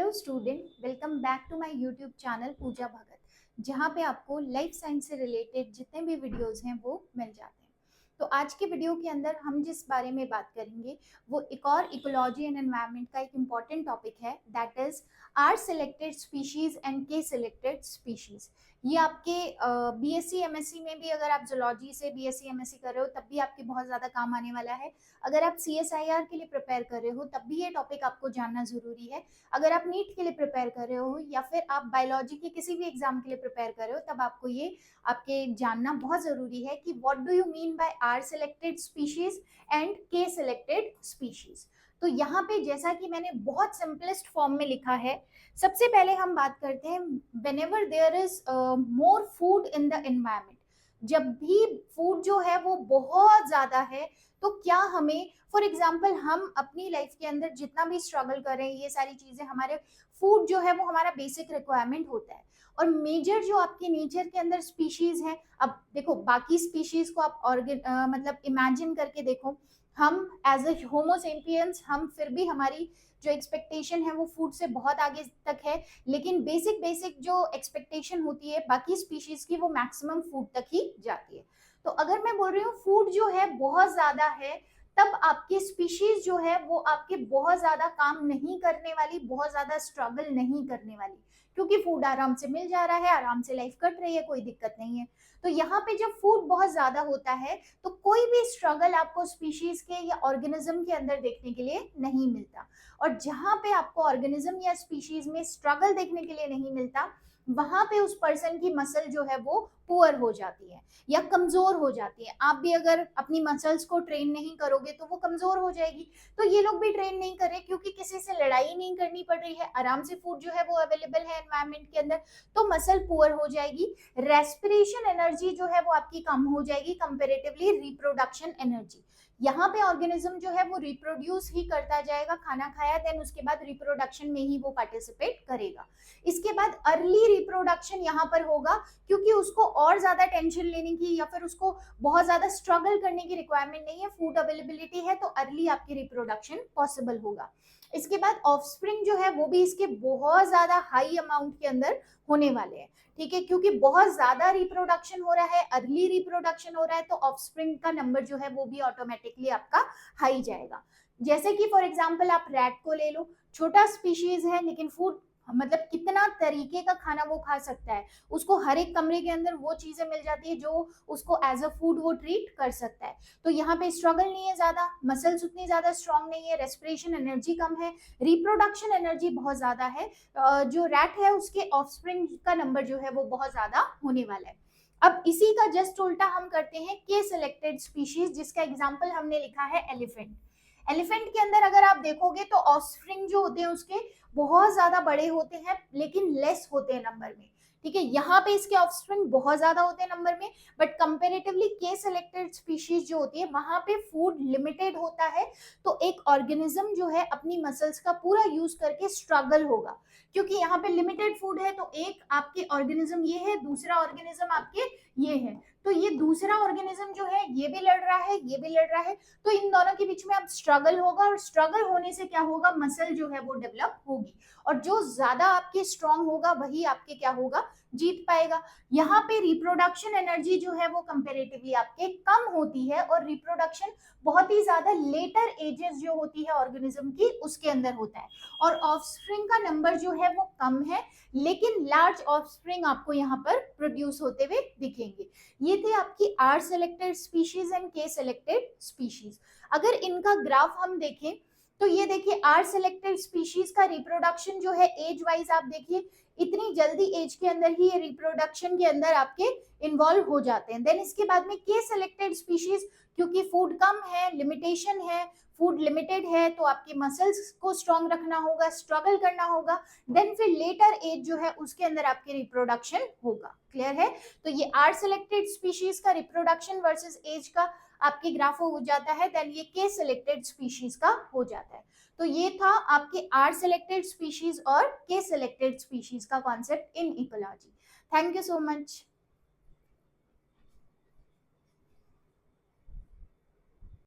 Hello student, welcome back to my YouTube channel Pooja Bhagat, जहाँ पे आपको लाइफ साइंस से रिलेटेड जितने भी वीडियोस हैं वो मिल जाते हैं। तो आज के वीडियो के अंदर हम जिस बारे में बात करेंगे वो एक और इकोलॉजी एंड एनवायरनमेंट का एक इम्पॉर्टेंट टॉपिक है, that is r selected species and k selected species. ये आपके बीएससी एमएससी में भी, अगर आप जूलॉजी से बीएससी एमएससी कर रहे हो तब भी आपके बहुत ज़्यादा काम आने वाला है। अगर आप सीएसआईआर के लिए प्रिपेयर कर रहे हो तब भी ये टॉपिक आपको जानना ज़रूरी है। अगर आप नीट के लिए प्रिपेयर कर रहे हो या फिर आप बायोलॉजी के किसी भी एग्जाम के लिए प्रिपेयर कर रहे हो तब आपको ये आपके जानना बहुत जरूरी है कि what do you mean by r selected species and k selected species. तो यहाँ पे जैसा कि मैंने बहुत सिंपलेस्ट फॉर्म में लिखा है, सबसे पहले हम बात करते हैं whenever there is more food in the environment. जब भी फूड जो है वो बहुत ज्यादा है तो क्या हमें, फॉर एग्जाम्पल, हम अपनी लाइफ के अंदर जितना भी स्ट्रगल करें, ये सारी चीजें, हमारे फूड जो है वो हमारा बेसिक रिक्वायरमेंट होता है। और मेजर जो आपके नेचर के अंदर स्पीशीज है, अब देखो बाकी स्पीशीज को आप मतलब इमेजिन करके देखो, हम एज ए होमोसेपियंस, हम फिर भी हमारी जो एक्सपेक्टेशन है वो फूड से बहुत आगे तक है, लेकिन बेसिक बेसिक जो एक्सपेक्टेशन होती है बाकी स्पीशीज की वो मैक्सिमम फूड तक ही जाती है। तो अगर मैं बोल रही हूँ फूड जो है बहुत ज्यादा है, तब आपकी स्पीशीज जो है वो आपके बहुत ज्यादा काम नहीं करने वाली, बहुत ज्यादा स्ट्रगल नहीं करने वाली, क्योंकि फूड आराम से मिल जा रहा है, आराम से लाइफ कट रही है, कोई दिक्कत नहीं है। तो यहाँ पे जब फूड बहुत ज्यादा होता है तो कोई भी स्ट्रगल आपको स्पीशीज के या ऑर्गेनिज्म के अंदर देखने के लिए नहीं मिलता। और जहां पे आपको ऑर्गेनिज्म या स्पीशीज में स्ट्रगल देखने के लिए नहीं मिलता, वहां पे उस पर्सन की मसल जो है वो पुअर हो जाती है या कमजोर हो जाती है। आप भी अगर अपनी मसल्स को ट्रेन नहीं करोगे तो वो कमजोर हो जाएगी। तो ये लोग भी ट्रेन नहीं कर रहे क्योंकि किसी से लड़ाई नहीं करनी पड़ रही है, आराम से फूड जो है वो अवेलेबल है एनवायरमेंट के अंदर, तो मसल पुअर हो जाएगी। रेस्पिरेशन एनर्जी जो है वो आपकी कम हो जाएगी कंपेरेटिवली रिप्रोडक्शन एनर्जी। यहाँ पे ऑर्गेनिज्म जो है वो रिप्रोड्यूस ही करता जाएगा, खाना खाया देन उसके बाद रिप्रोडक्शन में ही वो पार्टिसिपेट करेगा। इसके बाद अर्ली रिप्रोडक्शन यहाँ पर होगा, क्योंकि उसको और ज्यादा टेंशन लेने की या फिर उसको बहुत ज्यादा स्ट्रगल करने की रिक्वायरमेंट नहीं है, फूड अवेलेबिलिटी है, तो अर्ली आपकी रिप्रोडक्शन पॉसिबल होगा। इसके बाद ऑफस्प्रिंग जो है वो भी इसके बहुत ज्यादा हाई अमाउंट के अंदर होने वाले हैं, ठीक है, क्योंकि बहुत ज्यादा रिप्रोडक्शन हो रहा है, अर्ली रिप्रोडक्शन हो रहा है, तो ऑफस्प्रिंग का नंबर जो है वो भी ऑटोमेटिकली आपका हाई जाएगा। जैसे कि फॉर एग्जाम्पल आप रैट को ले लो, छोटा स्पीशीज है लेकिन फूड मतलब कितना तरीके का खाना वो खा सकता है, उसको हर एक कमरे के अंदर वो चीजें मिल जाती है जो उसको एज अ फूड वो ट्रीट कर सकता है। तो यहाँ पे स्ट्रगल नहीं है ज्यादा, मसल्स उतनी ज्यादा स्ट्रांग नहीं है, रेस्पिरेशन एनर्जी कम है, रिप्रोडक्शन एनर्जी बहुत ज्यादा है। जो रैट है उसके ऑफस्प्रिंग का नंबर जो है वो बहुत ज्यादा होने वाला है। अब इसी का जस्ट उल्टा हम करते हैं के सिलेक्टेड स्पीशीज, जिसका एग्जाम्पल हमने लिखा है एलिफेंट। एलिफेंट के अंदर अगर आप देखोगे तो ऑफस्प्रिंग जो होते हैं उसके बहुत ज्यादा बड़े होते हैं लेकिन लेस होते हैं नंबर में, ठीक है। यहाँ पे इसके ऑफस्प्रिंग बहुत ज्यादा होते हैं नंबर में, बट कंपेरेटिवली के सिलेक्टेड स्पीशीज जो होती है वहां पे फूड लिमिटेड होता है, तो एक ऑर्गेनिज्म जो है अपनी मसल्स का पूरा यूज करके स्ट्रगल होगा, क्योंकि यहाँ पे लिमिटेड फूड है। तो एक आपके ऑर्गेनिज्म ये है, दूसरा ऑर्गेनिज्म आपके ये है, तो ये दूसरा ऑर्गेनिज्म जो है ये भी लड़ रहा है, ये भी लड़ रहा है, तो इन दोनों के बीच में अब स्ट्रगल होगा, और स्ट्रगल होने से क्या होगा, मसल जो है वो डेवलप होगी, और जो ज्यादा आपके स्ट्रांग होगा वही आपके क्या होगा, जीत पाएगा। यहाँ पे रिप्रोडक्शन एनर्जी जो है वो कंपेरेटिवली आपके कम होती है, और रिप्रोडक्शन बहुत ही ज्यादा लेटर एजेस जो होती है ऑर्गेनिज्म की उसके अंदर होता है, और ऑफस्प्रिंग का नंबर जो है वो कम है, लेकिन लार्ज ऑफस्प्रिंग आपको यहाँ पर प्रोड्यूस होते हुए दिखेंगे। ये थे आपकी are selected species and k selected species. अगर इनका ग्राफ हम देखें तो ये देखिए, आर सिलेक्टेड स्पीशीज का रिप्रोडक्शन जो है एज वाइज आप देखिए, इतनी जल्दी एज के अंदर ही ये रिप्रोडक्शन के अंदर आपके इन्वॉल्व हो जाते हैं। देन इसके बाद में के सिलेक्टेड स्पीशीज, क्योंकि फूड कम है, लिमिटेशन है, फूड लिमिटेड है, तो आपके मसल्स को स्ट्रॉन्ग रखना होगा, स्ट्रगल करना होगा, देन फिर लेटर एज जो है उसके अंदर आपके रिप्रोडक्शन होगा। क्लियर है? तो ये आर सिलेक्टेड स्पीशीज का रिप्रोडक्शन वर्सेस एज का आपके ग्राफ हो जाता है, देन ये के सिलेक्टेड स्पीशीज का हो जाता है। तो ये था आपके आर सिलेक्टेड स्पीशीज और के सिलेक्टेड स्पीशीज का concept in ecology. Thank you so much.